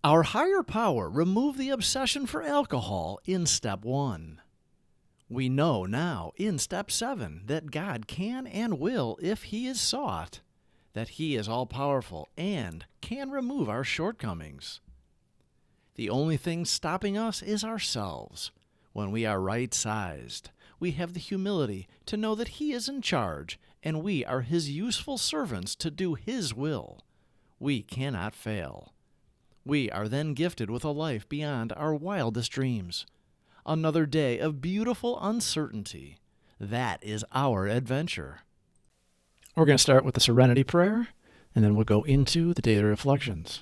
Our higher power removed the obsession for alcohol in step 1. We know now in step 7 that God can and will, if He is sought, that He is all-powerful and can remove our shortcomings. The only thing stopping us is ourselves. When we are right-sized, we have the humility to know that He is in charge and we are His useful servants to do His will. We cannot fail. We are then gifted with a life beyond our wildest dreams. Another day of beautiful uncertainty. That is our adventure. We're going to start with the Serenity Prayer, and then we'll go into the daily reflections.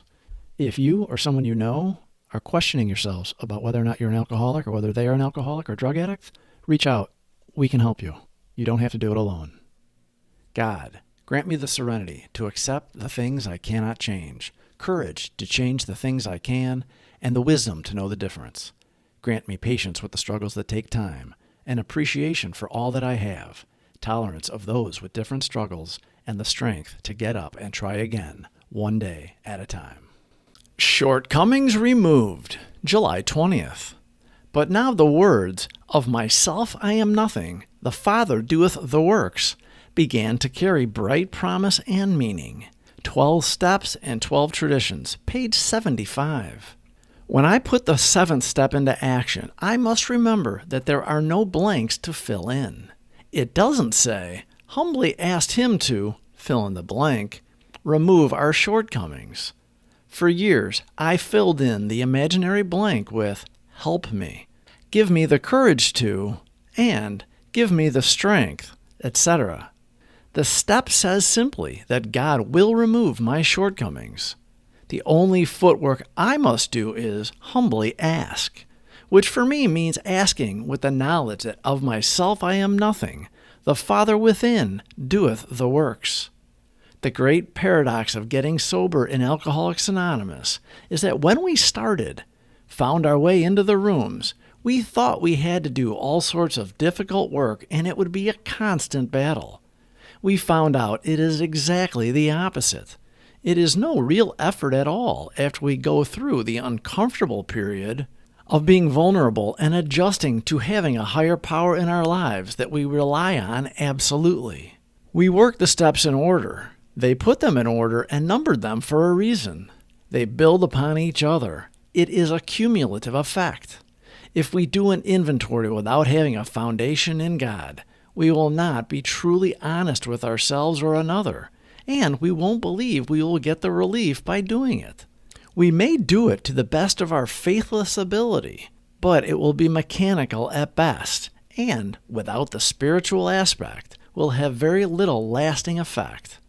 If you or someone you know are questioning yourselves about whether or not you're an alcoholic or whether they are an alcoholic or drug addict, reach out. We can help you. You don't have to do it alone. God, grant me the serenity to accept the things I cannot change, courage to change the things I can, and the wisdom to know the difference. Grant me patience with the struggles that take time, and appreciation for all that I have, tolerance of those with different struggles, and the strength to get up and try again, one day at a time. Shortcomings removed, July 20th. But now the words, "Of myself I am nothing, the Father doeth the works," began to carry bright promise and meaning. 12 Steps and 12 Traditions, page 75. When I put the 7th step into action, I must remember that there are no blanks to fill in. It doesn't say, "Humbly asked Him to," fill in the blank, remove our shortcomings. For years, I filled in the imaginary blank with, "Help me," "Give me the courage to," and "Give me the strength," etc. The step says simply that God will remove my shortcomings. The only footwork I must do is humbly ask, which for me means asking with the knowledge that of myself I am nothing. The Father within doeth the works. The great paradox of getting sober in Alcoholics Anonymous is that when we started, found our way into the rooms, we thought we had to do all sorts of difficult work and it would be a constant battle. We found out it is exactly the opposite. It is no real effort at all after we go through the uncomfortable period of being vulnerable and adjusting to having a higher power in our lives that we rely on absolutely. We work the steps in order. They put them in order and numbered them for a reason. They build upon each other. It is a cumulative effect. If we do an inventory without having a foundation in God, we will not be truly honest with ourselves or another, and we won't believe we will get the relief by doing it. We may do it to the best of our faithless ability, but it will be mechanical at best, and without the spiritual aspect, will have very little lasting effect.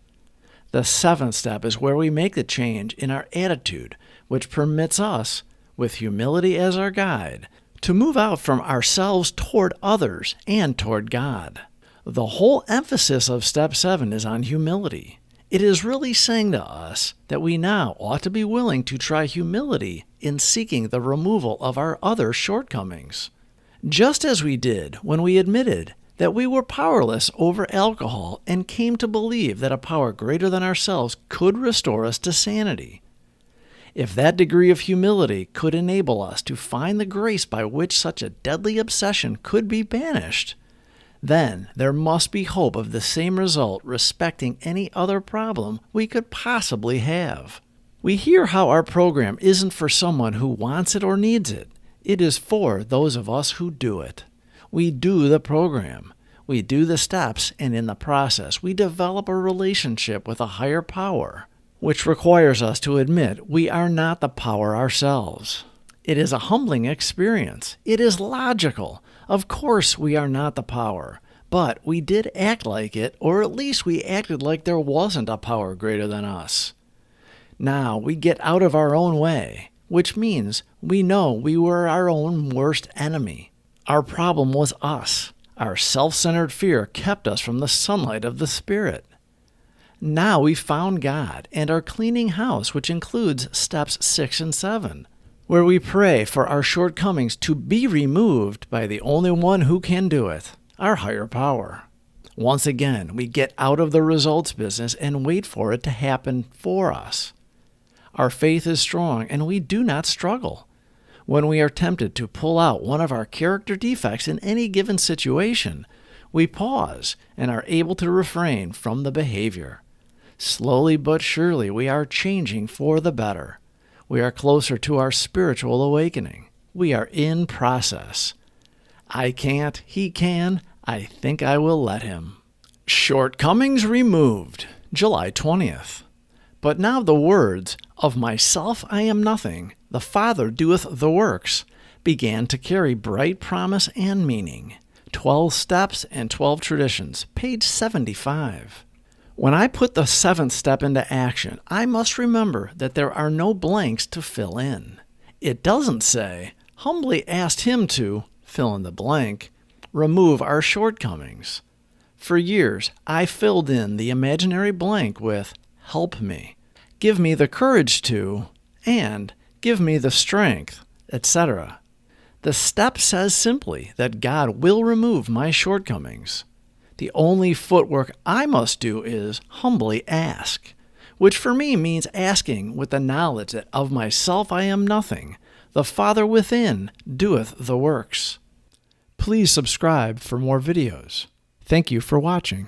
The 7th step is where we make the change in our attitude, which permits us, with humility as our guide, to move out from ourselves toward others and toward God. The whole emphasis of step 7 is on humility. It is really saying to us that we now ought to be willing to try humility in seeking the removal of our other shortcomings. Just as we did when we admitted that we were powerless over alcohol and came to believe that a power greater than ourselves could restore us to sanity. If that degree of humility could enable us to find the grace by which such a deadly obsession could be banished, then there must be hope of the same result respecting any other problem we could possibly have. We hear how our program isn't for someone who wants it or needs it. It is for those of us who do it. We do the program. We do the steps, and in the process, we develop a relationship with a higher power, which requires us to admit we are not the power ourselves. It is a humbling experience. It is logical. Of course we are not the power, but we did act like it, or at least we acted like there wasn't a power greater than us. Now we get out of our own way, which means we know we were our own worst enemy. Our problem was us. Our self-centered fear kept us from the sunlight of the Spirit. Now we found God and are cleaning house, which includes steps 6 and 7, where we pray for our shortcomings to be removed by the only one who can do it, our higher power. Once again, we get out of the results business and wait for it to happen for us. Our faith is strong, and we do not struggle. When we are tempted to pull out one of our character defects in any given situation, we pause and are able to refrain from the behavior. Slowly but surely, we are changing for the better. We are closer to our spiritual awakening. We are in process. I can't, he can. I think I will let him. Shortcomings removed, July 20th. But now the words, "Of myself I am nothing, the Father doeth the works," began to carry bright promise and meaning. 12 Steps and 12 Traditions, page 75. When I put the 7th step into action, I must remember that there are no blanks to fill in. It doesn't say, "Humbly asked him to," fill in the blank, "remove our shortcomings." For years, I filled in the imaginary blank with, "help me," "give me the courage to," and "give me the strength," etc. The step says simply that God will remove my shortcomings. The only footwork I must do is humbly ask, which for me means asking with the knowledge that of myself I am nothing. The Father within doeth the works. Please subscribe for more videos. Thank you for watching.